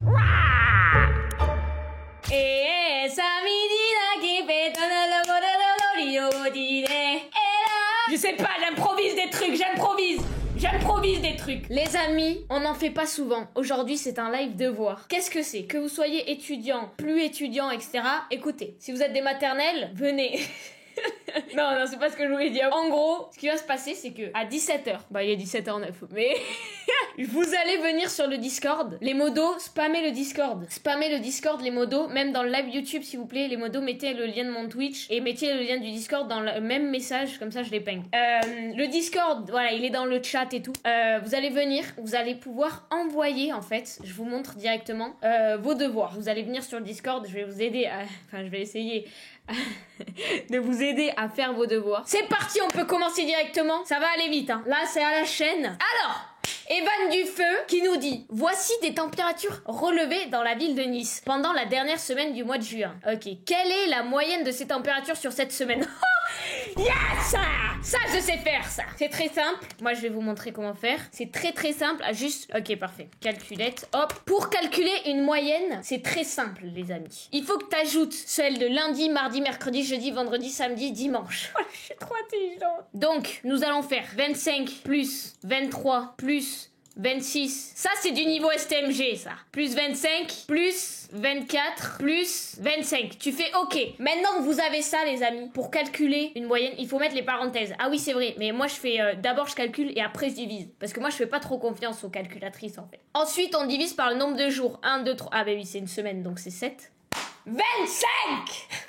Je sais pas, J'improvise des trucs. Les amis, on n'en fait pas souvent. Aujourd'hui, c'est un live devoir. Qu'est-ce que c'est? Que vous soyez étudiant, plus étudiant, etc. Écoutez, si vous êtes des maternelles, venez. Non, c'est pas ce que je voulais dire. En gros, ce qui va se passer, c'est que à 17h, il est 17h09, mais vous allez venir sur le Discord. Les modos, spammez le Discord. Spammez le Discord, les modos. Même dans le live YouTube, s'il vous plaît, les modos, mettez le lien de mon Twitch et mettez le lien du Discord dans le même message, comme ça je les ping. Le Discord, voilà, il est dans le chat et tout. Vous allez venir, vous allez pouvoir envoyer, en fait, je vous montre directement, vos devoirs. Vous allez venir sur le Discord, je vais vous aider à... Enfin, je vais essayer... de vous aider à faire vos devoirs. C'est parti, on peut commencer directement. Ça va aller vite, hein. Là, c'est à la chaîne. Alors, Evan Dufeu qui nous dit: voici des températures relevées dans la ville de Nice pendant la dernière semaine du mois de juin. Ok, quelle est la moyenne de ces températures sur cette semaine? Yes! Ça, je sais faire, ça. C'est très simple. Moi, je vais vous montrer comment faire. C'est très simple. Juste... Ok, parfait. Calculette. Hop. Pour calculer une moyenne, c'est très simple, les amis. Il faut que tu ajoutes celle de lundi, mardi, mercredi, jeudi, vendredi, samedi, dimanche. Oh, je suis trop intelligente. Donc, nous allons faire 25 plus 23 plus 26. Ça, c'est du niveau STMG, ça. Plus 25, plus 24, plus 25. Tu fais OK. Maintenant que vous avez ça, les amis, pour calculer une moyenne, il faut mettre les parenthèses. Ah oui, c'est vrai. Mais moi, je fais... d'abord, je calcule et après, je divise. Parce que moi, je fais pas trop confiance aux calculatrices, en fait. Ensuite, on divise par le nombre de jours. 1, 2, 3... Ah bah oui, c'est une semaine, donc c'est 7. 25!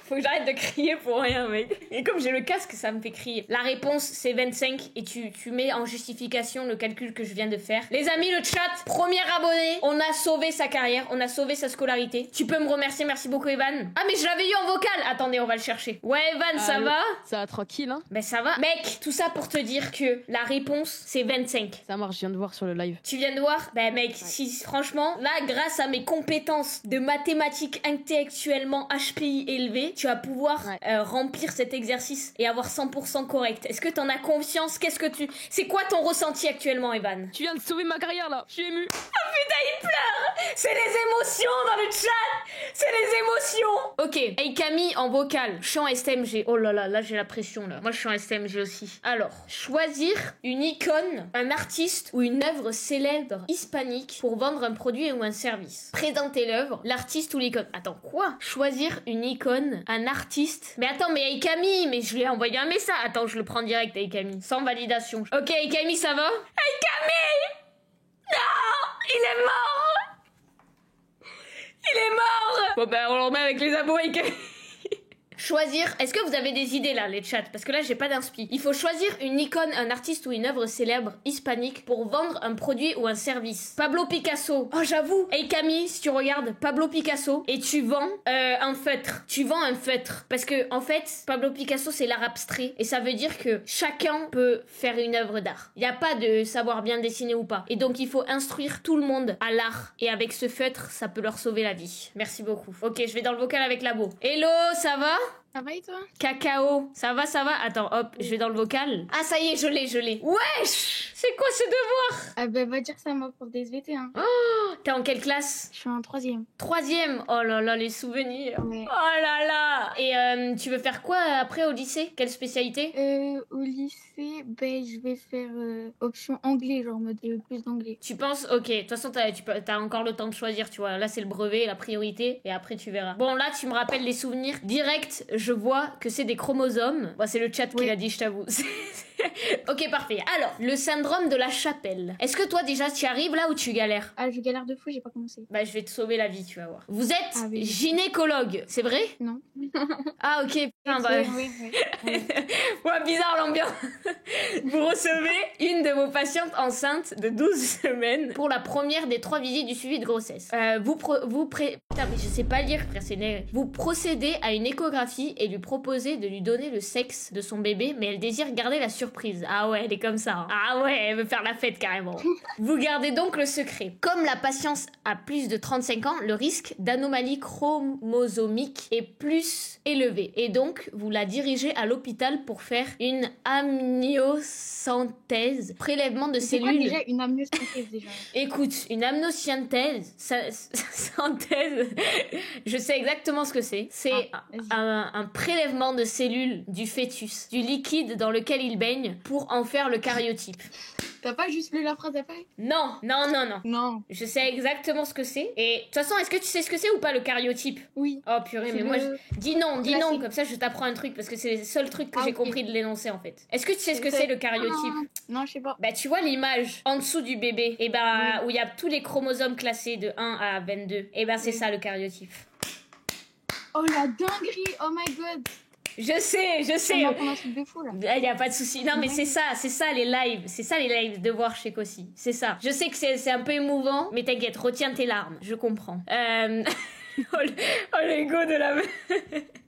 Faut que j'arrête de crier pour rien, mec. Et comme j'ai le casque, ça me fait crier. La réponse, c'est 25 et tu mets en justification le calcul que je viens de faire. Les amis, le chat, premier abonné, on a sauvé sa carrière, on a sauvé sa scolarité. Tu peux me remercier, merci beaucoup, Evan. Ah, mais je l'avais eu en vocal. Attendez, on va le chercher. Ouais, Evan, ça va? Ça va tranquille, hein? Ben ça va. Mec, tout ça pour te dire que la réponse, c'est 25. Ça marche, je viens de voir sur le live. Tu viens de voir? Ben mec, si franchement, là, grâce à mes compétences de mathématiques intellectuelles HPI élevé, tu vas pouvoir remplir cet exercice et avoir 100% correct. Est-ce que t'en as confiance? C'est quoi ton ressenti actuellement, Evan? Tu viens de sauver ma carrière, là. Je suis ému. Oh putain, il pleure! C'est les émotions dans le chat! C'est les émotions! Ok, hey Camille en vocal, chant STMG. Oh là là, là j'ai la pression, là. Moi, je suis en STMG aussi. Alors, choisir une icône, un artiste ou une œuvre célèbre hispanique pour vendre un produit ou un service. Présenter l'œuvre, l'artiste ou l'icône. Attends, quoi? Choisir une icône, un artiste. Mais attends, mais hey Camille, mais je lui ai envoyé un message. Attends, je le prends direct, hey Camille. Sans validation. Ok, hey Camille, ça va? Hey Camille! Non! Il est mort! Il est mort! Bon ben, on le remet avec les abos, hey Camille. Choisir... Est-ce que vous avez des idées là, les chats? Parce que là, j'ai pas d'inspi. Il faut choisir une icône, un artiste ou une œuvre célèbre hispanique pour vendre un produit ou un service. Pablo Picasso. Oh, j'avoue. Hey Camille, si tu regardes Pablo Picasso et tu vends un feutre. Tu vends un feutre. Parce que, en fait, Pablo Picasso, c'est l'art abstrait. Et ça veut dire que chacun peut faire une œuvre d'art. Il n'y a pas de savoir bien dessiner ou pas. Et donc, il faut instruire tout le monde à l'art. Et avec ce feutre, ça peut leur sauver la vie. Merci beaucoup. Ok, je vais dans le vocal avec Labo. Hello, ça va? Ça va et toi? Cacao, ça va? Attends, hop, je vais dans le vocal. Ah, ça y est, je l'ai. Wesh! C'est quoi ce devoir? Ah bah va dire ça moi pour des SVT, hein. Oh, t'es en quelle classe? Je suis en 3e. 3e? Oh là là, les souvenirs. Ouais. Oh là là. Et tu veux faire quoi après au lycée? Quelle spécialité? Au lycée, ben je vais faire option anglais, genre mode plus d'anglais. Tu penses? Ok, de toute façon t'as encore le temps de choisir, tu vois. Là c'est le brevet, la priorité, et après tu verras. Bon là tu me rappelles les souvenirs. Direct, je vois que c'est des chromosomes. Bon, c'est le chat qui l'a dit, je t'avoue. Ok, parfait. Alors, le syndrome de la chapelle. Est-ce que toi, déjà, tu arrives là ou tu galères? Ah, je galère de fou, j'ai pas commencé. Bah, je vais te sauver la vie, tu vas voir. Vous êtes oui. gynécologue, c'est vrai? Non. Ah, ok. Putain, bah... Oui. Ouais, bizarre l'ambiance. Vous recevez une de vos patientes enceintes de 12 semaines pour la première des 3 visites du suivi de grossesse. Putain, mais je sais pas lire, frère, c'est vous procédez à une échographie et lui proposer de lui donner le sexe de son bébé, mais elle désire garder la surprise. Ah ouais, elle est comme ça. Hein. Ah ouais, elle veut faire la fête carrément. Vous gardez donc le secret. Comme la patience a plus de 35 ans, le risque d'anomalie chromosomique est plus élevé. Et donc, vous la dirigez à l'hôpital pour faire une amniosynthèse, prélèvement de C'est quoi cellules. déjà une amniosynthèse déjà? Écoute, une amniosynthèse, synthèse, je sais exactement ce que c'est. C'est un prélèvement de cellules du fœtus, du liquide dans lequel il baigne pour en faire le cariotype. T'as pas juste lu la phrase après? Non. Non. Je sais exactement ce que c'est. Et de toute façon, est-ce que tu sais ce que c'est ou pas le cariotype? Oui. Oh purée, mais moi, dis non, comme ça je t'apprends un truc parce que c'est le seul truc que j'ai compris de l'énoncer en fait. Est-ce que tu sais ce que c'est le cariotype? Non, je sais pas. Bah tu vois l'image en dessous du bébé, et bah où il y a tous les chromosomes classés de 1 à 22, et bah c'est ça le cariotype. Oh la dinguerie, oh my god. Je sais. On m'apprend un truc de fou là. Il y a pas de souci. Non mais c'est ça les lives, de voir chez Kossi. C'est ça. Je sais que c'est un peu émouvant, mais t'inquiète, retiens tes larmes, je comprends. Oh l'ego de la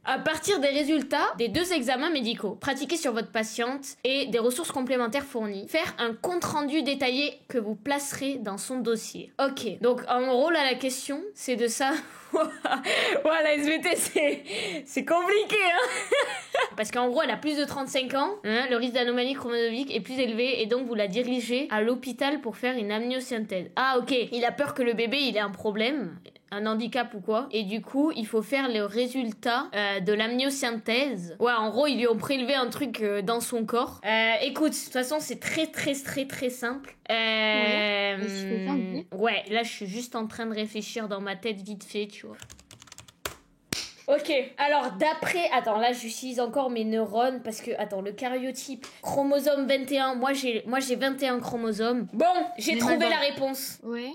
À partir des résultats des 2 examens médicaux pratiqués sur votre patiente et des ressources complémentaires fournies, faire un compte-rendu détaillé que vous placerez dans son dossier. Ok, donc en gros là la question c'est de ça. Ouais, la SVT c'est compliqué hein. Parce qu'en gros elle a plus de 35 ans, hein, le risque d'anomalie chromosomique est plus élevé et donc vous la dirigez à l'hôpital pour faire une amniosynthèse. Ah ok, il a peur que le bébé il ait un problème, un handicap ou quoi, et du coup il faut faire le résultat de l'amniosynthèse. Ouais, en gros ils lui ont prélevé un truc dans son corps. Écoute, de toute façon c'est très simple. Ouais, là je suis juste en train de réfléchir dans ma tête vite fait, tu vois. Ok, alors d'après... Attends, là j'utilise encore mes neurones parce que... Attends, le cariotype, chromosome 21, moi j'ai 21 chromosomes. Bon, j'ai trouvé la réponse. Ouais.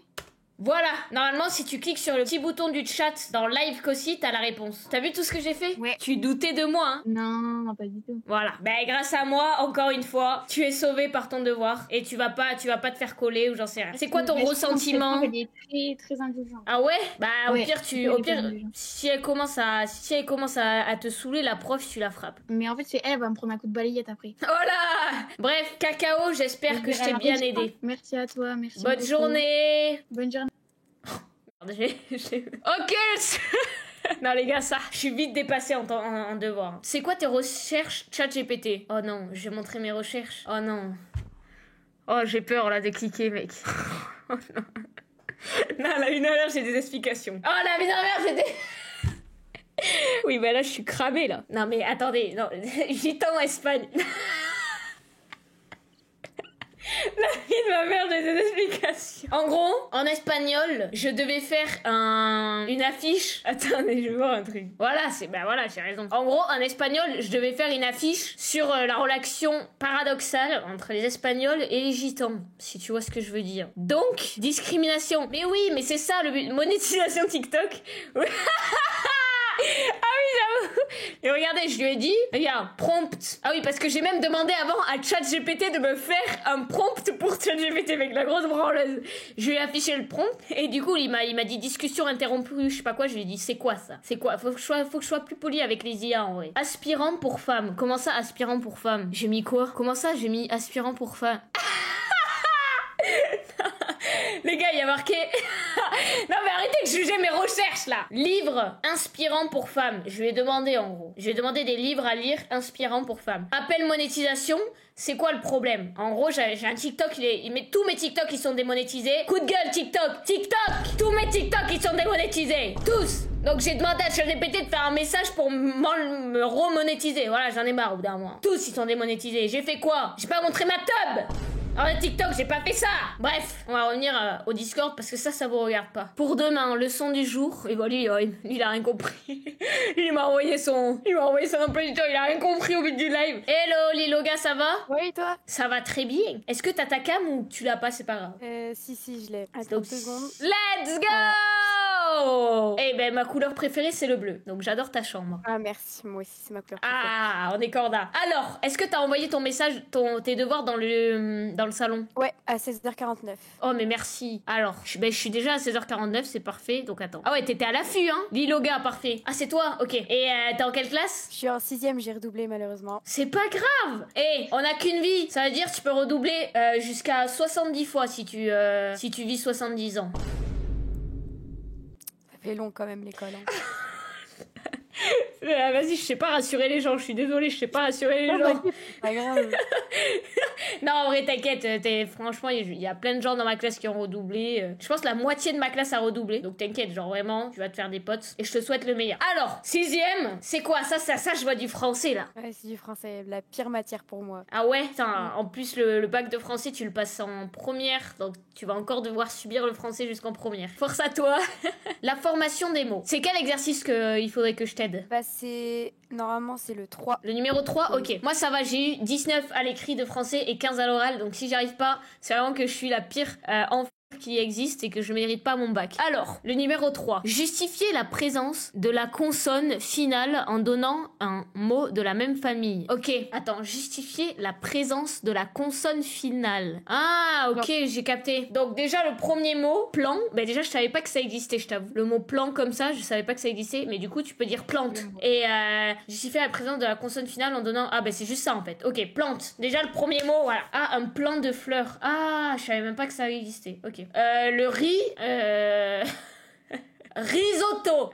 Voilà, normalement si tu cliques sur le petit bouton du chat dans Live Kossi, t'as la réponse. T'as vu tout ce que j'ai fait? Ouais. Tu doutais de moi, hein? Non, pas du tout. Voilà. Ben grâce à moi, encore une fois, tu es sauvé par ton devoir et tu vas pas te faire coller ou j'en sais rien. C'est quoi ton ressentiment? Elle est très indulgente. Ah ouais? Bah au Ouais, pire si elle commence à te saouler, la prof tu la frappes. Mais en fait c'est elle va me prendre un coup de balayette après. Voilà. Bref, Cacao, j'espère que je t'ai bien aidé. Merci à toi, merci. Bonne beaucoup. journée. Bonne journée. Ok. Non les gars, ça, je suis vite dépassée en devoir. C'est quoi tes recherches ChatGPT? Oh non, je vais montrer mes recherches. Oh non. Oh j'ai peur là de cliquer mec. Oh non. Non, la une heure j'ai des explications. Oh la vie d'un mère j'étais... Oui bah là je suis cramée là. Non mais attendez, non, gitan Espagne. La vie de ma mère, j'ai des explications. En gros, en espagnol, je devais faire une affiche. Attendez, je vais voir un truc. Voilà, j'ai raison. En gros, en espagnol, je devais faire une affiche sur la relation paradoxale entre les Espagnols et les Gitans, si tu vois ce que je veux dire. Donc, discrimination. Mais oui, mais c'est ça le but. Monétisation TikTok. Ah oui, j'avoue. Et regardez, je lui ai dit, regarde, prompt. Ah oui, parce que j'ai même demandé avant à ChatGPT de me faire un prompt pour ChatGPT avec la grosse branleuse. Je lui ai affiché le prompt et du coup, il m'a dit discussion interrompue, je sais pas quoi. Je lui ai dit, c'est quoi ça? C'est quoi? Faut que je sois plus poli avec les IA en vrai. Aspirant pour femme. Comment ça, aspirant pour femme? J'ai mis quoi? Comment ça, j'ai mis aspirant pour femme? Les gars, il y a marqué... Non mais arrêtez de juger mes recherches là. Livre inspirant pour femmes. Je lui ai demandé en gros. Je lui ai demandé des livres à lire inspirants pour femmes. Appel monétisation. C'est quoi le problème? En gros, j'ai un TikTok, tous mes TikTok ils sont démonétisés. Coup de gueule TikTok. Tous mes TikTok ils sont démonétisés. Tous. Donc j'ai demandé à ChatGPT de faire un message pour me remonétiser. Voilà, j'en ai marre au bout d'un mois. Tous ils sont démonétisés. J'ai fait quoi? J'ai pas montré ma tub. Alors TikTok, j'ai pas fait ça. Bref, on va revenir au Discord parce que ça vous regarde pas. Pour demain, leçon du jour. Et voilà, il a rien compris. Il m'a envoyé son emploi du temps. Il a rien compris au but du live. Hello Liloga, ça va? Oui, toi? Ça va très bien. Est-ce que t'as ta cam ou tu l'as pas? C'est pas grave. Si, je l'ai. Attends 2 secondes. Let's go! Eh ben ma couleur préférée c'est le bleu, donc j'adore ta chambre. Ah, merci. Moi aussi, c'est ma couleur préférée. Ah, on est corda. Alors, est-ce que t'as envoyé ton message, tes devoirs dans le salon? Ouais, à 16h49. Oh mais merci. Alors, je suis déjà à 16h49, c'est parfait, donc attends. Ah ouais, t'étais à l'affût, hein. Liloga, parfait. Ah, c'est toi, ok. Et t'es en quelle classe? Je suis en 6ème, j'ai redoublé malheureusement. C'est pas grave. Eh, on a qu'une vie. Ça veut dire que tu peux redoubler jusqu'à 70 fois si tu vis 70 ans. Ça fait long quand même l'école. Hein. Vas-y, je sais pas rassurer les gens, je suis désolée, je sais pas rassurer les Non, gens. t'inquiète, c'est pas grave. Non, en vrai, t'inquiète, franchement, il y a plein de gens dans ma classe qui ont redoublé. Je pense que la moitié de ma classe a redoublé, donc t'inquiète, genre vraiment, tu vas te faire des potes et je te souhaite le meilleur. Alors, 6ème, c'est quoi ça, je vois du français là. Ouais, c'est du français, la pire matière pour moi. Ah ouais, en plus le bac de français, tu le passes en première, donc tu vas encore devoir subir le français jusqu'en première. Force à toi. La formation des mots. C'est quel exercice qu'il faudrait que je t'aide? Bah, normalement, c'est le 3. Le numéro 3, ok. Moi, ça va, j'ai eu 19 à l'écrit de français et 15 à l'oral. Donc, si j'arrive pas, c'est vraiment que je suis la pire enfant qui existe et que je mérite pas mon bac. Alors, le numéro 3. Justifier la présence de la consonne finale en donnant un mot de la même famille. Ok, attends, justifier la présence de la consonne finale. Ah, ok, j'ai capté. Donc déjà, le premier mot, plan, bah déjà, je savais pas que ça existait, je t'avoue. Le mot plan comme ça, je savais pas que ça existait, mais du coup, tu peux dire plante. Et justifier la présence de la consonne finale en donnant... Ah, bah c'est juste ça, en fait. Ok, plante. Déjà, le premier mot, voilà. Ah, un plant de fleurs. Ah, je savais même pas que ça existait. Ok. Le riz... Risotto.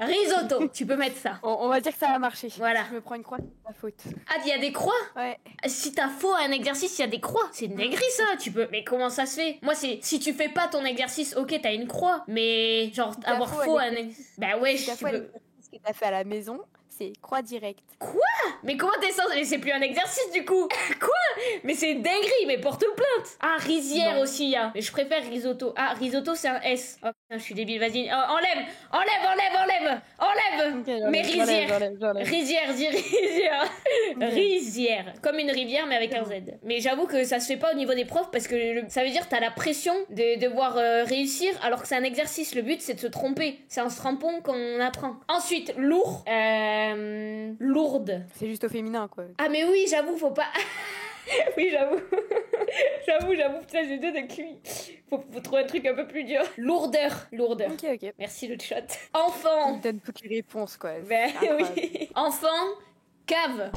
Tu peux mettre ça. On va dire que ça a marché. Voilà. Je me prends une croix, c'est ma faute. Ah, il y a des croix? Ouais. Si t'as faux à un exercice, il y a des croix. C'est une dinguerie, ça. Tu peux... Mais comment ça se fait? Moi, c'est... Si tu fais pas ton exercice, ok, t'as une croix. Mais genre, avoir faux à un exercice... Bah ouais, tu peux... Ce que t'as fait à la maison, c'est croix directe. Quoi? Mais comment t'es censé... Mais c'est plus un exercice, du coup. Quoi? Mais c'est une dinguerie, mais porte plainte. Ah, rizière Non. aussi, il y a. Mais je préfère risotto. Ah, risotto, c'est un S. Oh, putain, je suis débile, vas-y. Oh, enlève. Okay, Mais rizière. j'enlève. Rizière, dis rizière. Rizière. Comme une rivière, mais avec un Z. Mais j'avoue que ça se fait pas au niveau des profs parce que ça veut dire que t'as la pression de devoir réussir alors que c'est un exercice. Le but, c'est de se tromper. C'est en se trompant qu'on apprend. Ensuite, lourd. Lourde. C'est juste au féminin, quoi. Ah, mais oui, j'avoue, faut pas... Oui, j'avoue. J'avoue, putain, j'ai deux de QI. Faut trouver un truc un peu plus dur. Lourdeur. Ok. Merci le chat. Enfant. Il donne toutes les réponses, quoi. Ben Incroyable. oui. Enfant, cave.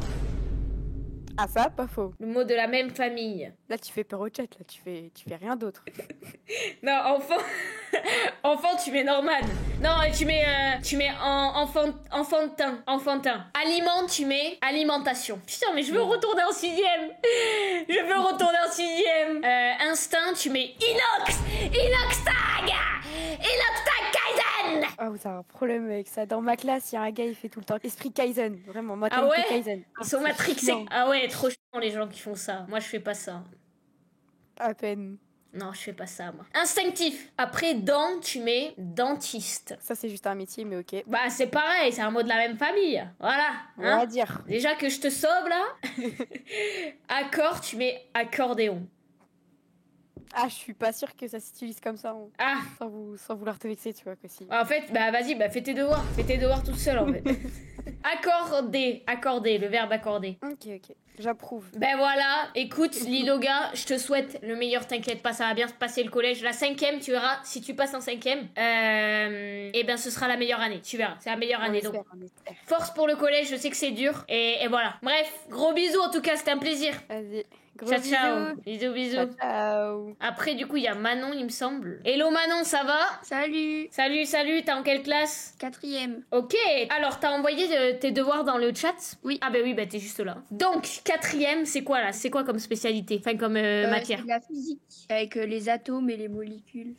Ah, ça, pas faux. Le mot de la même famille. Là, tu fais peur au chat, là, tu fais rien d'autre. Non, enfant. Enfant, tu mets Norman. Non, tu mets enfantin. Aliment, tu mets alimentation. Putain, mais je veux retourner en 6ème. Instinct, tu mets inox. Inoxtag Kaizen. Ah, vous avez un problème avec ça. Dans ma classe, il y a un gars, il fait tout le temps esprit Kaizen. Vraiment, moi, Ah ouais? Kaizen. Ils sont c'est matrixés. chiant. Ah ouais, trop chiant les gens qui font ça. Moi, je fais pas ça. À peine. Non, je fais pas ça, moi. Instinctif. Après, dent, tu mets dentiste. Ça, c'est juste un métier, mais ok. Bah, c'est pareil, c'est un mot de la même famille. Voilà. On Hein? va dire. Déjà que je te sauve, là. Accord, tu mets accordéon. Ah, je suis pas sûre que ça s'utilise comme ça, hein. Ah, sans vouloir te vexer, tu vois, que si. en fait, bah vas-y, bah fais tes devoirs. Fais tes devoirs toute seule, en fait. Accorder, le verbe accorder. Ok. J'approuve. Ben voilà, écoute, Liloga, je te souhaite le meilleur, t'inquiète pas, ça va bien se passer le collège. La 5ème, tu verras, si tu passes en 5ème, et ben ce sera la meilleure année, tu verras, c'est la meilleure année. Donc, On espère. force pour le collège, je sais que c'est dur, et voilà. Bref, gros bisous en tout cas, c'était un plaisir. Vas-y. Gros Ciao, bisous. bisous. Ciao. Après, du coup, il y a Manon, il me semble. Hello Manon, ça va? Salut. Salut, t'es en quelle classe? 4ème. Ok, alors t'as envoyé tes devoirs dans le chat? Oui. Ah bah oui, bah t'es juste là. Donc, 4ème, c'est quoi là? C'est quoi comme spécialité? Enfin, comme matière? C'est de la physique avec les atomes et les molécules.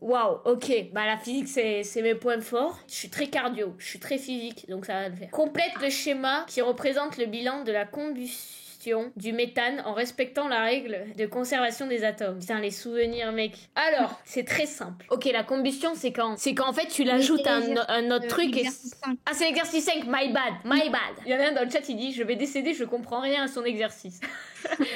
Waouh, ok. Bah la physique, c'est mes points forts. Je suis très cardio, je suis très physique, donc ça va le faire. Complète le schéma qui représente le bilan de la combustion du méthane en respectant la règle de conservation des atomes. Putain, les souvenirs, mec. Alors, c'est très simple. Ok, la combustion, c'est quand en fait, tu l'ajoutes à un autre truc et... Ah, c'est l'exercice 5, my bad. Il y en a un dans le chat, il dit, je vais décéder, je comprends rien à son exercice.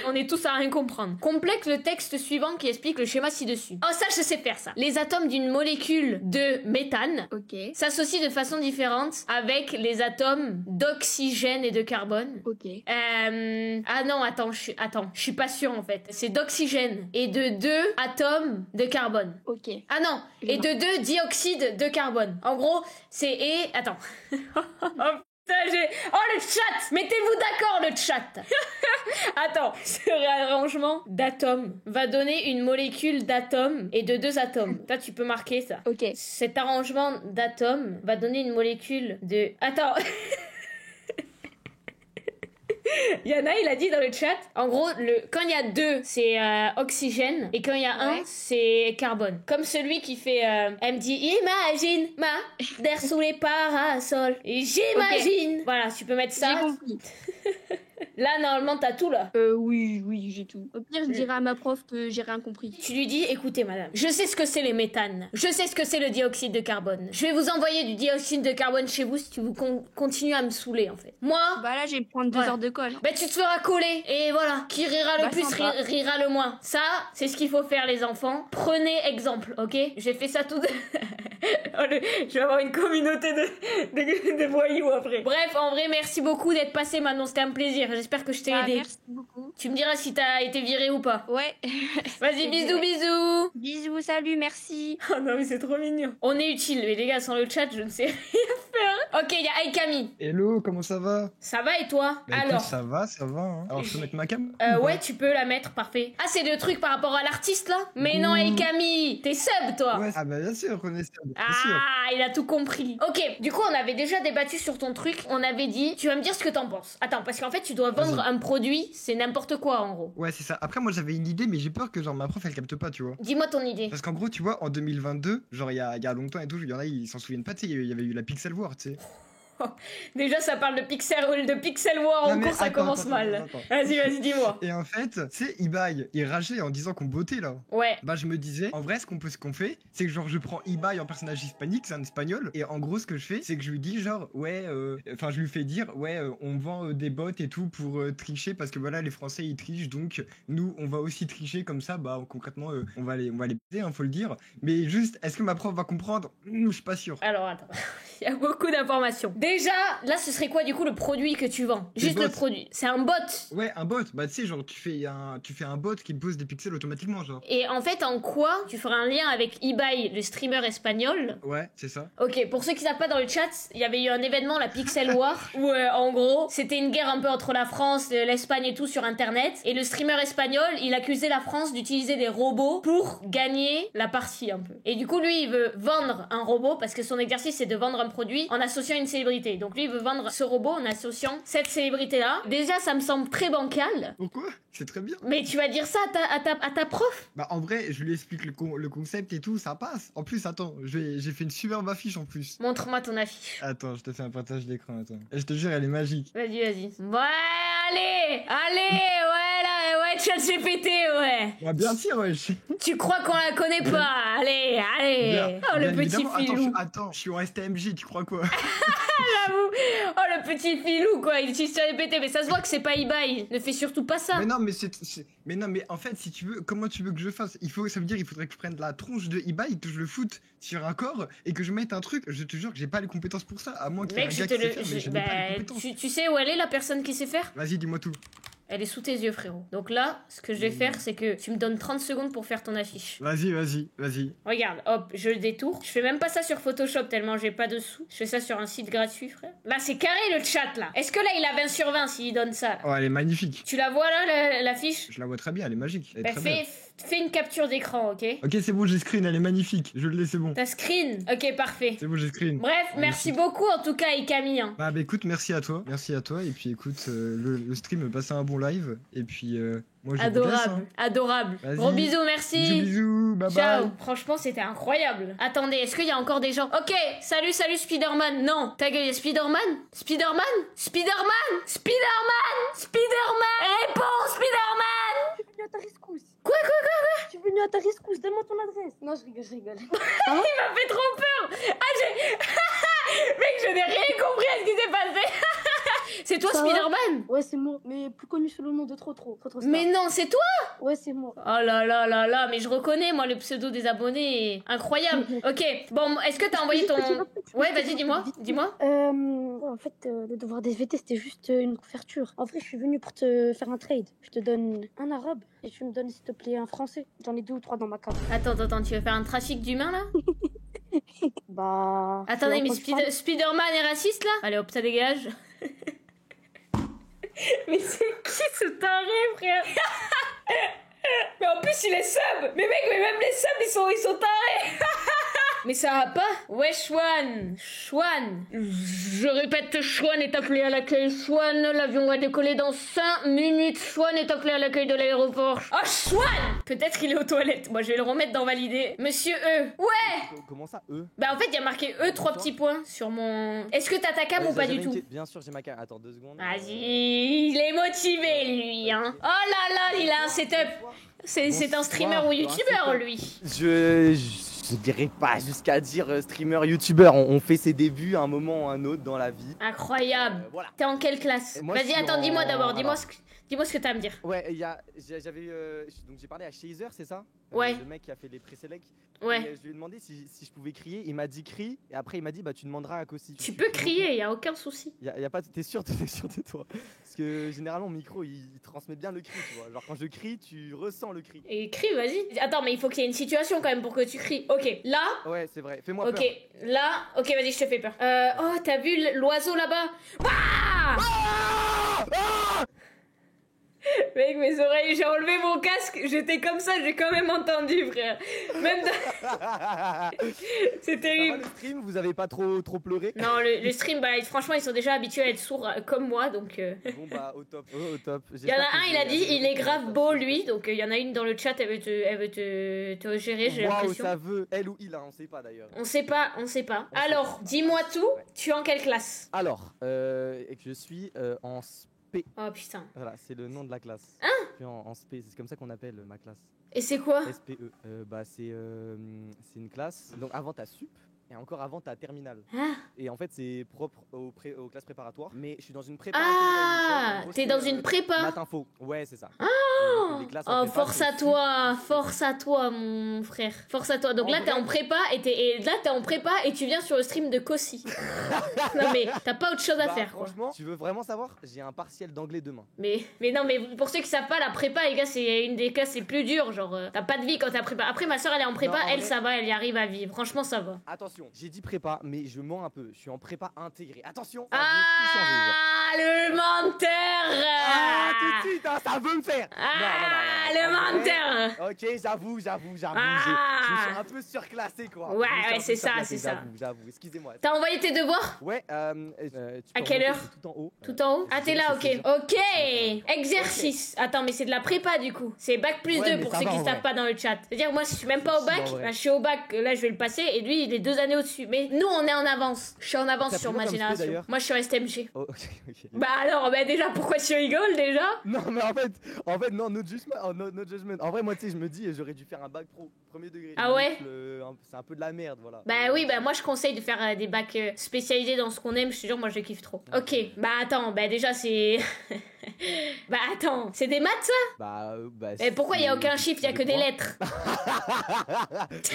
On est tous à rien comprendre. Complète le texte suivant qui explique le schéma ci-dessus. Oh, ça, je sais faire ça. Les atomes d'une molécule de méthane Ok. s'associent de façon différente avec les atomes d'oxygène et de carbone. Ok. Ah non, attends, je suis pas sûre en fait. C'est d'oxygène et de 2 atomes de carbone. Ok. Ah non, et de 2 dioxydes de carbone. En gros, c'est Attends. Oh le chat! Mettez-vous d'accord le chat! Attends, ce réarrangement d'atomes va donner une molécule d'atomes et de 2 atomes. Toi tu peux marquer ça. Ok. Cet arrangement d'atomes va donner une molécule de... Attends. Yana, il a dit dans le chat, en gros, quand il y a 2, c'est oxygène, et quand il y a 1, c'est carbone. Comme celui qui fait, elle me dit, imagine ma d'air sous les parasols, et j'imagine. Okay. Voilà, tu peux mettre ça. J'ai compris. Là, normalement, t'as tout, là. Oui, j'ai tout. Au pire, je dirai à ma prof que j'ai rien compris. Tu lui dis, écoutez, madame, je sais ce que c'est les méthanes. Je sais ce que c'est le dioxyde de carbone. Je vais vous envoyer du dioxyde de carbone chez vous si vous continuez à me saouler, en fait. Moi... Bah là, je vais prendre 2 heures de colle. Bah, tu te feras coller. Et voilà. Qui rira le plus, rira le moins. Ça, c'est ce qu'il faut faire, les enfants. Prenez exemple, ok? J'ai fait ça tout... Je vais avoir une communauté de voyous après. Bref, en vrai, merci beaucoup d'être passé, Manon. C'était un plaisir. J'espère que je t'ai aidé. Merci beaucoup. Tu me diras si t'as été viré ou pas. Ouais. Vas-y, bisous. Bisous, salut, merci. Oh non, mais c'est trop mignon. On est utile, mais les gars, sans le chat, je ne sais rien faire. Ok, il y a Aikami. Hello, comment ça va? Ça va et toi? Bah, alors écoute, ça va, hein. Alors, je peux mettre ma cam? Ouais, tu peux la mettre, parfait. Ah, c'est le truc par rapport à l'artiste, là? Mais non, Aikami, t'es sub, toi. Ouais, ah bah bien sûr, on est sub, bien sûr. Ah, il a tout compris. Ok, du coup, on avait déjà débattu sur ton truc. On avait dit, tu vas me dire ce que t'en penses. Attends, parce qu'en fait, tu dois vendre un produit, c'est n'importe quoi, en gros. Ouais, c'est ça. Après, moi, j'avais une idée, mais j'ai peur que, genre, ma prof, elle capte pas, tu vois. Dis-moi ton idée. Parce qu'en gros, tu vois, en 2022, genre, il y a longtemps et tout, il y en a, ils s'en souviennent pas, tu sais, il y avait eu la Pixel War, tu sais. Déjà, ça parle de Pixel War en cours, ça commence mal. Vas-y, dis-moi. Et en fait, tu sais, eBay, il rageait en disant qu'on bottait là. Ouais. Bah, je me disais, en vrai, ce qu'on fait, c'est que genre, je prends eBay en personnage hispanique, c'est un espagnol, et en gros, ce que je fais, c'est que je lui dis, genre, ouais, enfin, je lui fais dire, ouais, on vend des bots et tout pour tricher, parce que voilà, les Français ils trichent, donc nous, on va aussi tricher comme ça, bah, concrètement, on va les baiser, hein, faut le dire. Mais juste, est-ce que ma prof va comprendre? Je suis pas sûr. Alors, attends, il y a beaucoup d'informations. Déjà, là, ce serait quoi du coup le produit que tu vends? Juste le produit. C'est un bot. Ouais, un bot. Bah, tu sais, genre, tu fais un bot qui pose des pixels automatiquement, genre. Et en fait, en quoi tu feras un lien avec eBay, le streamer espagnol? Ouais, c'est ça. Ok, pour ceux qui savent pas dans le chat, il y avait eu un événement, la Pixel War, où en gros, c'était une guerre un peu entre la France, l'Espagne et tout sur Internet. Et le streamer espagnol, il accusait la France d'utiliser des robots pour gagner la partie un peu. Et du coup, lui, il veut vendre un robot parce que son exercice, c'est de vendre un produit en associant une célébrité. Donc lui, il veut vendre ce robot en associant cette célébrité-là. Déjà, ça me semble très bancal. Pourquoi? C'est très bien. Mais tu vas dire ça à ta prof? Bah, en vrai, je lui explique le concept et tout, ça passe. En plus, attends, j'ai fait une superbe affiche en plus. Montre-moi ton affiche. Attends, je te fais un partage d'écran, attends. Et je te jure, elle est magique. Vas-y. Ouais, allez, ouais, ChatGPT, ouais. Bah, bien sûr, ouais. Tu crois qu'on la connaît pas? Allez. Bien, oh, le bien petit filou. Attends, je suis en STMG, tu crois quoi? J'avoue. Oh, le petit filou, quoi. Il utilise ChatGPT, mais ça se voit que c'est pas eBay. Ne fais surtout pas ça. Mais non, mais en fait, si tu veux, comment tu veux que je fasse? Ça veut dire, il faudrait que je prenne la tronche de eBay, que je le foute sur un corps et que je mette un truc. Je te jure que j'ai pas les compétences pour ça, à moins qu'il y ait un gars qui sait faire, mais je n'ai pas les compétences. Tu sais où elle est, la personne qui sait faire? Vas-y, dis-moi tout. Elle est sous tes yeux, frérot. Donc là, ce que je vais faire, c'est que tu me donnes 30 secondes pour faire ton affiche. Vas-y. Regarde, hop, je le détourne. Je fais même pas ça sur Photoshop tellement j'ai pas de sous. Je fais ça sur un site gratuit, frère. Là, c'est carré le chat, là. Est-ce que là, il a 20 sur 20 s'il donne ça, là? Oh, elle est magnifique. Tu la vois, là, l'affiche? Je la vois très bien, elle est magique. Elle est très bien. Fais une capture d'écran, ok? Ok, c'est bon, j'ai screen, elle est magnifique. Je l'ai, c'est bon. T'as screen? Ok, parfait. C'est bon, j'ai screen. Bref, merci beaucoup en tout cas, Ikami. Hein. Bah écoute, merci à toi. Et puis écoute, le stream passait un bon live. Et puis moi je vous laisse, hein. Adorable. Gros bisous, merci. Bisous, bye Ciao. bye. Franchement, c'était incroyable. Attendez, est-ce qu'il y a encore des gens? Ok, salut Spider-Man. Non, ta gueule, Spider-Man. Réponds, Spider-Man. Je suis venu à ta rescousse. Quoi? Je suis venu à ta rescousse, donne-moi ton adresse. Non, je rigole. Il m'a fait trop peur. Mec, je n'ai rien compris à ce qui s'est passé. C'est toi, Ça va Spider-Man? Ouais, c'est moi, mais plus connu sous le nom de Trop. Mais non, c'est toi? Ouais, c'est moi. Oh là là là là, mais je reconnais, moi, le pseudo des abonnés. Incroyable. Ok, bon, est-ce que t'as envoyé ton... Ouais, vas-y, dis-moi. En fait, le devoir des VT, c'était juste une couverture. En vrai, je suis venu pour te faire un trade. Je te donne un arabe et tu me donnes, s'il te plaît, un français. J'en ai 2 ou 3 dans ma carte. Attends, tu veux faire un trafic d'humains, là? Bah... Attendez, mais Spider-Man est raciste, là? Allez, hop, ça dégage. Mais c'est qui ce taré, frère? Mais en plus, il est sub! Mais mec, mais même les subs, ils sont tarés! Mais ça va pas? Ouais, Chouane! Je répète, Chouane est appelé à l'accueil. Chouane, l'avion va décoller dans 5 minutes. Chouane est appelé à l'accueil de l'aéroport. Oh, Chouane! Peut-être qu'il est aux toilettes. Moi, je vais le remettre dans valider. Monsieur E. Ouais! Comment ça, E? Bah, en fait, il y a marqué E, 3 petits points sur mon... Est-ce que t'as ta cam ou pas du tout? Bien sûr, j'ai ma cam. Attends 2 secondes. Vas-y, il est motivé, lui, hein. Oh là là, il a un setup. C'est un streamer ou youtubeur, lui. Je dirais pas jusqu'à dire streamer, youtubeur. On fait ses débuts à un moment ou à un autre dans la vie. Incroyable. Voilà. T'es en quelle classe? Moi, Vas-y, je suis attends, dis-moi d'abord. Alors. Dis-moi ce que t'as à me dire. Ouais, j'avais donc j'ai parlé à Shazer, c'est ça? Ouais. Le mec qui a fait les présélects. Ouais. Et je lui ai demandé si je pouvais crier. Il m'a dit crie. Et après, il m'a dit bah tu demanderas à Kossi. Tu peux crier, y a aucun souci. Y a pas. T'es sûr de toi? Parce que généralement, mon micro il transmet bien le cri, tu vois. Genre quand je crie, tu ressens le cri. Et crie, vas-y. Attends, mais il faut qu'il y ait une situation quand même pour que tu cries. Ok, là. Ouais, c'est vrai. Fais-moi Ok, peur. là. Ok, vas-y, je te fais peur. Oh, t'as vu l'oiseau là-bas? Ah! Mec, mes oreilles, j'ai enlevé mon casque, j'étais comme ça, j'ai quand même entendu, frère. Même C'est Ça terrible. va, le stream, vous avez pas trop pleuré? Non, le stream, bah franchement, ils sont déjà habitués à être sourds comme moi, donc... Bon bah au top, au top. Il y en a un, il a dit, il est grave beau, lui, donc il y en a une dans le chat, elle veut te gérer, j'ai Waouh, l'impression. ça veut, elle ou il, hein, on sait pas d'ailleurs. On sait pas. Alors, dis-moi tout, tu es en quelle classe? Alors, je suis en SP. Oh putain. Voilà, c'est le nom de la classe. Hein? Je suis en SP, c'est comme ça qu'on appelle ma classe. Et c'est quoi? SPE. Bah c'est une classe. Donc avant t'as sup et encore avant t'as terminale. Ah, Et en fait c'est propre aux classes préparatoires. Mais je suis dans une prépa. Ah, t'es dans une prépa? Math info. Ouais, c'est ça. Oh, force à toi, mon frère. Force à toi. Donc En là, vrai- t'es en prépa et tu viens sur le stream de Kossi. Non mais t'as pas autre chose à Bah, faire, quoi. franchement, tu veux vraiment savoir? J'ai un partiel d'anglais demain. Mais non, mais pour ceux qui savent pas, la prépa, les gars, c'est une des classes les plus dures. Genre, t'as pas de vie quand t'as prépa. Après, ma soeur, elle est en prépa, Non, en elle, vrai- ça va, elle y arrive à vivre. Franchement, ça va. Attention, j'ai dit prépa, mais je mens un peu. Je suis en prépa intégrée. Attention, ça veut tout changer, genre. Ah, le menteur! Ah, tout de suite, hein, ça veut me faire. Ah, le En vrai, menteur! Ok, j'avoue. Ah. Je suis un peu surclassé, quoi. Ouais, Je suis un peu c'est ça, surclassé, c'est ça. J'avoue. Excusez-moi. T'as envoyé tes devoirs? Ouais, tu À peux quelle remonter, heure? c'est tout en haut. Tout en haut? Ah, t'es là, ok. c'est Ok! Exercice. Attends, mais c'est de la prépa du coup. C'est bac plus Ouais, 2 mais pour ça ceux va, qui en savent vrai. pas dans le chat. C'est-à-dire, moi, si je suis même pas au Si, bac, en vrai. bah, je suis au bac, là, je vais le passer, et lui, il est 2 années au-dessus. Mais nous, on est en avance. Je suis en avance T'as sur pris ma quoi comme spé, génération. d'ailleurs Moi, je suis en STMG. Oh, ok. Bah alors, bah déjà, pourquoi tu rigoles déjà? Non, mais en fait, non, no judgment. No judgment. En vrai, moi, tu sais, je me dis, j'aurais dû faire un bac pro, premier degré. Ah ouais? C'est un peu de la merde, voilà. Bah oui, bah moi je conseille de faire des bacs spécialisés dans ce qu'on aime, je te jure, moi je kiffe trop. Ok, bah attends, bah déjà c'est... Bah attends, c'est des maths ça? Bah, Mais pourquoi il y a aucun c'est- chiffre, il y a c'est que des points. lettres?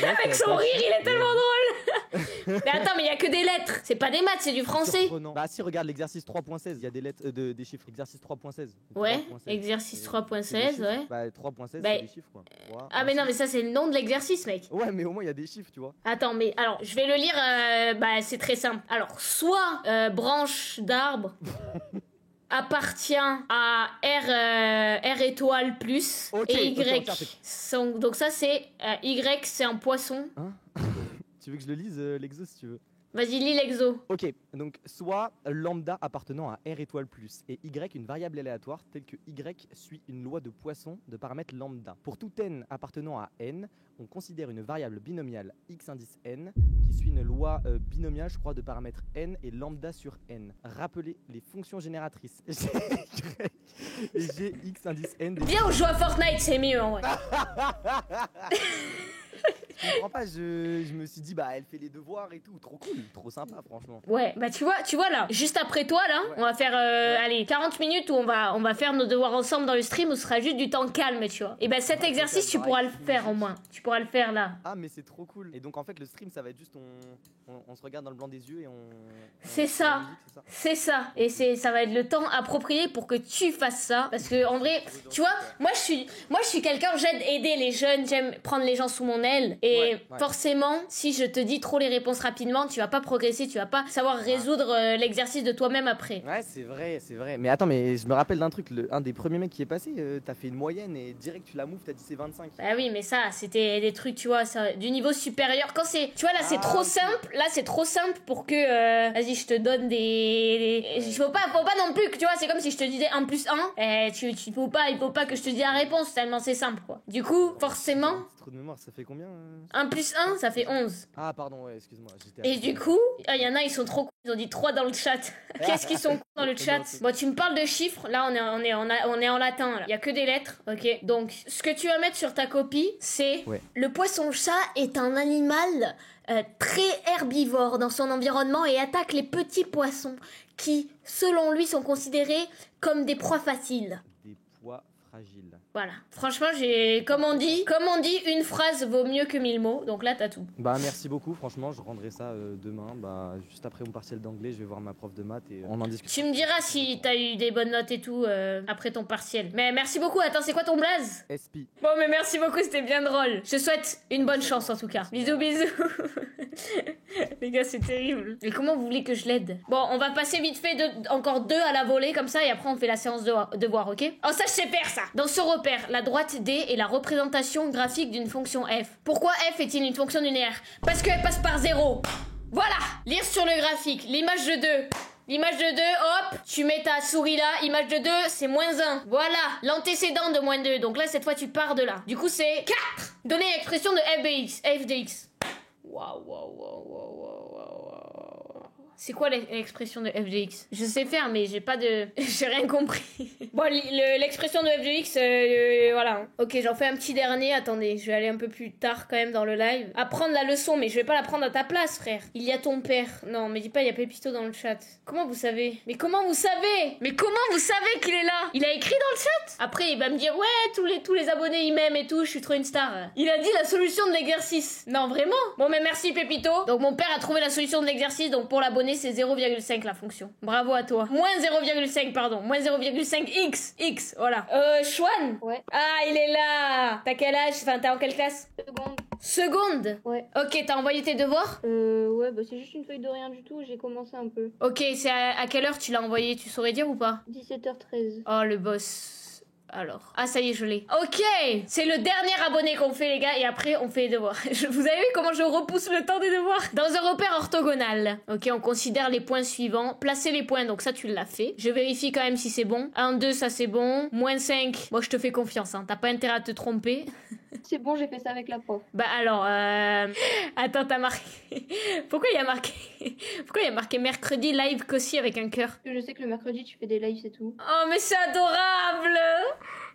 Ouais, Avec c'est son pas- rire, il est tellement drôle. Mais attends, mais il y a que des lettres, c'est pas des maths, c'est du français. Surprenant. Bah si, regarde l'exercice 3.16, il y a des lettres, des chiffres. Exercice 3.16. Ouais, 3.16. exercice C'est des 3.16, chiffres. ouais. Bah 3.16, Bah, c'est des chiffres, quoi. Trois, Ah un mais non, chiffre. mais ça c'est le nom de l'exercice, mec. Ouais, mais au moins, il y a des chiffres, tu vois. Attends, mais alors, je vais le lire, bah c'est très simple. Alors, soit branche d'arbre appartient à R étoile plus Ok, et ok, Y. ok. Donc ça c'est Y, c'est un poisson. Tu veux que je le lise, l'exo, si tu veux? Vas-y, lis l'exo. Ok, donc soit lambda appartenant à R étoile plus et Y une variable aléatoire telle que Y suit une loi de Poisson de paramètre lambda. Pour tout n appartenant à n, on considère une variable binomiale x indice n qui suit une loi binomiale, je crois, de paramètre n et lambda sur n. Rappelez les fonctions génératrices G, Y et Gx indice n. Viens, on joue à Fortnite, c'est mieux en vrai. comprends pas, je me suis dit, bah elle fait les devoirs et tout, trop cool, trop sympa, franchement. Ouais, bah tu vois là, juste après toi là, on va faire allez, 40 minutes où on va faire nos devoirs ensemble dans le stream où ce sera juste du temps calme, tu vois. Et bah cet exercice tu pourras le faire au moins. Tu pourras le faire là. Ah mais c'est trop cool. Et donc en fait le stream ça va être juste on se regarde dans le blanc des yeux et C'est ça. C'est ça. Et ça va être le temps approprié pour que tu fasses ça. Parce que en vrai, tu vois, moi je suis quelqu'un, j'aime aider les jeunes, j'aime prendre les gens sous mon aile. Et forcément, si je te dis trop les réponses rapidement, tu vas pas progresser, tu vas pas savoir résoudre l'exercice de toi-même après. Ouais, c'est vrai. Mais attends, mais je me rappelle d'un truc, un des premiers mecs qui est passé, t'as fait une moyenne et direct tu la moves, t'as dit c'est 25. Bah oui, mais ça, c'était des trucs, tu vois, ça, du niveau supérieur. Quand c'est, tu vois, là c'est trop simple, là c'est trop simple pour que, vas-y, je te donne il faut pas non plus que, tu vois, c'est comme si je te disais 1 plus 1, il faut pas que je te dise la réponse, tellement c'est simple, quoi. Du coup, forcément... C'est trop de mémoire, ça fait combien 1 plus 1, ça fait 11. Ah pardon, ouais, excuse-moi. Et du coup, il y en a, ils sont trop cons, ils ont dit 3 dans le chat. Qu'est-ce qu'ils sont cons dans le chat? Bon, tu me parles de chiffres, là on est en latin, il y a que des lettres, ok. Donc, ce que tu vas mettre sur ta copie, c'est... Ouais. Le poisson-chat est un animal très herbivore dans son environnement et attaque les petits poissons qui, selon lui, sont considérés comme des proies faciles. Des poids fragiles. Voilà. Franchement, comme on dit, une phrase vaut mieux que 1000 mots. Donc là, t'as tout. Bah merci beaucoup, franchement, je rendrai ça demain. Bah juste après mon partiel d'anglais, je vais voir ma prof de maths et on en discute. Tu me diras si t'as eu des bonnes notes et tout après ton partiel. Mais merci beaucoup. Attends, c'est quoi ton blaze? SP. Bon, mais merci beaucoup, c'était bien drôle. Je te souhaite une bonne chance en tout cas. Bisous, bisous. Les gars, c'est terrible. Mais comment vous voulez que je l'aide? Bon, on va passer vite fait encore 2 à la volée comme ça et après on fait la séance de devoir, ok? Oh, ça, je sais faire ça. Dans ce repère, la droite D est la représentation graphique d'une fonction f. Pourquoi f est-il une fonction linéaire? Parce qu'elle passe par 0. Voilà. Lire sur le graphique. L'image de 2. L'image de 2, hop, tu mets ta souris là, image de 2, c'est -1. Voilà, l'antécédent de -2. Donc là, cette fois, tu pars de là. Du coup, c'est 4. Donner l'expression de f de x. Waouh. C'est quoi l'expression de f de x? Je sais faire, mais j'ai pas de... j'ai rien compris. Bon, l'expression de f de x, voilà. Ok, j'en fais un petit dernier. Attendez, je vais aller un peu plus tard quand même dans le live. Apprendre la leçon, mais je vais pas la prendre à ta place, frère. Il y a ton père. Non, mais dis pas, il y a Pépito dans le chat. Comment vous savez? Mais comment vous savez qu'il est là? Il a écrit dans le chat? Après, il va me dire, ouais, tous les abonnés, ils m'aiment et tout, je suis trop une star. Il a dit la solution de l'exercice. Non, vraiment? Bon, mais merci, Pépito. Donc, mon père a trouvé la solution de l'exercice, donc pour l'abonné, c'est 0,5 la fonction. Bravo à toi. Moins 0,5, pardon. Moins 0,5 x, voilà. Chouane? Ouais. Ah, il est là. T'as quel âge? Enfin, t'es en quelle classe? Seconde? Ouais. Ok, t'as envoyé tes devoirs? Ouais, bah c'est juste une feuille de rien du tout, j'ai commencé un peu. Ok, c'est à quelle heure tu l'as envoyé? Tu saurais dire ou pas? 17h13. Oh, le boss. Alors. Ah, ça y est, je l'ai. Ok! C'est le dernier abonné qu'on fait, les gars, et après, on fait les devoirs. Vous avez vu comment je repousse le temps des devoirs? Dans un repère orthogonal. Ok, on considère les points suivants. Placer les points, donc ça, tu l'as fait. Je vérifie quand même si c'est bon. 1, 2, ça c'est bon. -5, moi, je te fais confiance, hein. T'as pas intérêt à te tromper. C'est bon, j'ai fait ça avec la prof. Bah alors, attends, t'as marqué... Pourquoi il y a marqué mercredi live Cossi avec un cœur? Je sais que le mercredi, tu fais des lives, c'est tout. Oh, mais c'est adorable!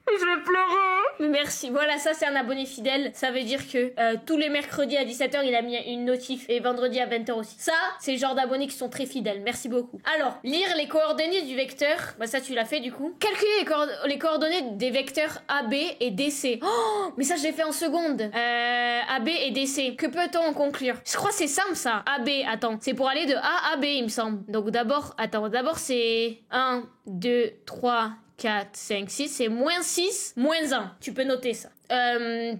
Je vais pleurer. Mais merci. Voilà, ça c'est un abonné fidèle. Ça veut dire que tous les mercredis à 17h, il a mis une notif et vendredi à 20h aussi. Ça, c'est le genre d'abonnés qui sont très fidèles. Merci beaucoup. Alors, lire les coordonnées du vecteur. Bah ça, tu l'as fait du coup. Calculer les coordonnées des vecteurs AB et DC. Oh, mais ça, je l'ai fait en seconde. AB et DC. Que peut-on en conclure? Je crois que c'est simple ça. AB, attends. C'est pour aller de A à B, il me semble. Donc d'abord, c'est 1, 2, 3... 4, 5, 6, c'est -6, -1. Tu peux noter ça.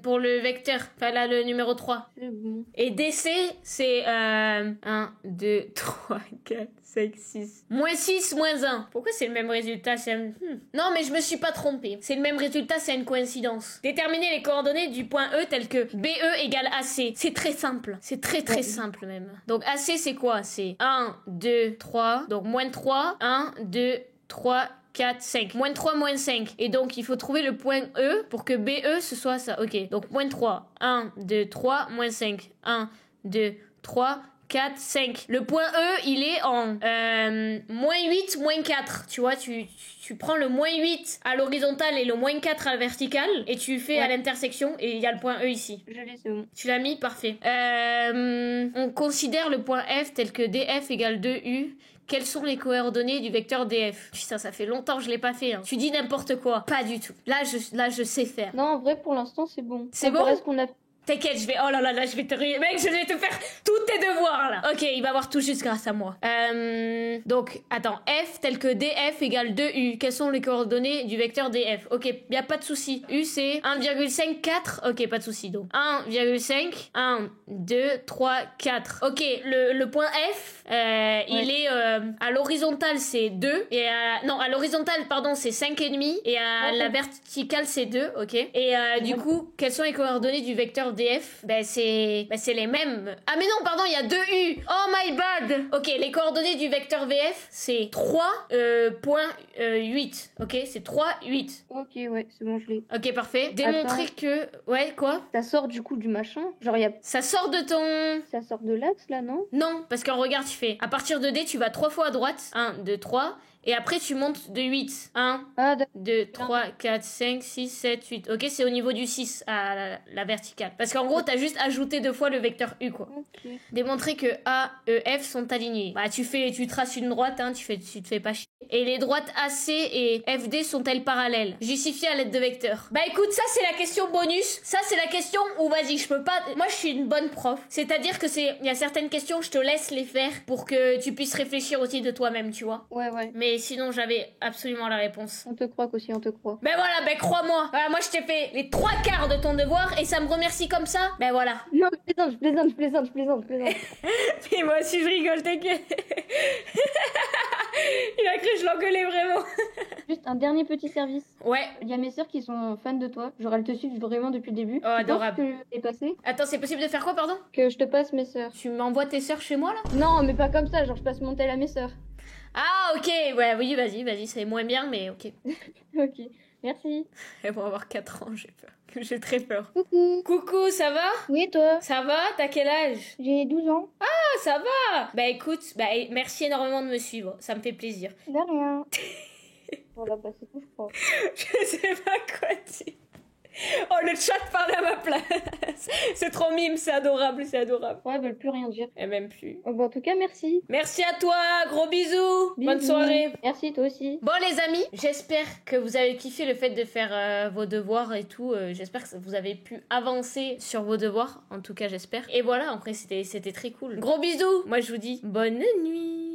Pour le vecteur, enfin là, le numéro 3. C'est bon. Et DC, c'est 1, 2, 3, 4, 5, 6. -6, -1. Pourquoi c'est le même résultat? Non, mais je me suis pas trompée. C'est le même résultat, c'est une coïncidence. Déterminer les coordonnées du point E tel que BE égale AC. C'est très simple. C'est très simple même. Donc AC, c'est quoi? C'est 1, 2, 3. Donc -3, 1, 2, 3, 4, 5. -3, -5. Et donc, il faut trouver le point E pour que BE, ce soit ça. Ok. Donc, -3. 1, 2, 3, -5. 1, 2, 3, 4, 5. Le point E, il est en -8, -4. Tu vois, tu prends le -8 à l'horizontale et le -4 à la verticale et tu fais à l'intersection et il y a le point E ici. Je l'ai, c'est bon. Tu l'as mis? Parfait. On considère le point F tel que DF égale 2U. Quelles sont les coordonnées du vecteur DF? Putain, ça fait longtemps que je l'ai pas fait. Hein. Tu dis n'importe quoi. Pas du tout. Là, je sais faire. Non, en vrai, pour l'instant, c'est bon. C'est bon? Est-ce qu'on a... T'inquiète, oh là là, je vais te rire. Mec, je vais te faire tous tes devoirs, là. Ok, il va avoir tout juste grâce à moi. Donc, attends. F tel que DF égale 2U. Quelles sont les coordonnées du vecteur DF? Ok, y a pas de souci. U, c'est 1,54. Ok, pas de souci. Donc, 1,5. 1, 2, 3, 4. Ok, le point F, il est à l'horizontale, c'est 2. Et non, à l'horizontale, pardon, c'est 5,5. Et à la verticale, c'est 2. Ok. Et du coup, quelles sont les coordonnées du vecteur DF? C'est les mêmes. Ah mais non, pardon, il y a 2 U. Oh my bad. Ok, les coordonnées du vecteur VF, c'est 3,8. Ok, c'est 3, 8. Ok, ouais, c'est bon, je l'ai. Ok, parfait. Démontrer que... Ouais, quoi? Ça sort du coup du machin. Genre, Ça sort de ton... Ça sort de l'axe, là, non? Non, parce qu'en regarde, tu fais... À partir de D, tu vas 3 fois à droite. 1, 2, 3... Et après, tu montes de 8. 1, 2, 3, 4, 5, 6, 7, 8. Ok, c'est au niveau du 6 à la verticale. Parce qu'en gros, t'as juste ajouté 2 fois le vecteur U, quoi. Ok. Démontrer que A, E, F sont alignés. Bah, tu traces une droite, hein, tu te fais pas chier. Et les droites AC et FD sont-elles parallèles? Justifier à l'aide de vecteurs. Bah écoute, ça c'est la question bonus. Ça c'est la question où, vas-y, je peux pas... Moi, je suis une bonne prof. C'est-à-dire que il y a certaines questions, je te laisse les faire pour que tu puisses réfléchir aussi de toi-même, tu vois. Ouais. Mais sinon, j'avais absolument la réponse. On te croit aussi, on te croit. Ben voilà, crois-moi. Voilà, moi, je t'ai fait les 3 quarts de ton devoir et ça me remercie comme ça. Ben voilà. Non, je plaisante. Puis moi aussi, je rigole, t'inquiète. Il a cru que je l'engueulais vraiment. Juste un dernier petit service. Ouais. Il y a mes sœurs qui sont fans de toi. Genre, elles te suivent vraiment depuis le début. Oh, adorable. Tu penses que je les passer? Attends, c'est possible de faire quoi, pardon? Que je te passe mes sœurs. Tu m'envoies tes sœurs chez moi, là? Non, mais pas comme ça. Genre, je passe mon tel à mes sœurs. Ah, ok. Ouais, oui, vas-y, c'est moins bien, mais ok. Ok. Merci. Elles vont avoir 4 ans, j'ai peur. J'ai très peur. Coucou. Coucou, ça va? Oui, et toi? Ça va? T'as quel âge? J'ai 12 ans. Ah, ça va? Bah écoute, merci énormément de me suivre. Ça me fait plaisir. De rien. Voilà, bah c'est tout, je crois. Je sais pas quoi dire. Oh, le chat parle à ma place. C'est trop mime, c'est adorable. Ouais, elles veulent plus rien dire. Et même plus. Oh, bah, en tout cas, merci. Merci à toi, gros bisous. Bonne Bisous. soirée. Merci, toi aussi. Bon les amis, j'espère que vous avez kiffé le fait de faire vos devoirs et tout. J'espère que vous avez pu avancer sur vos devoirs. En tout cas, j'espère. Et voilà, après c'était très cool. Gros bisous. Moi je vous dis bonne nuit.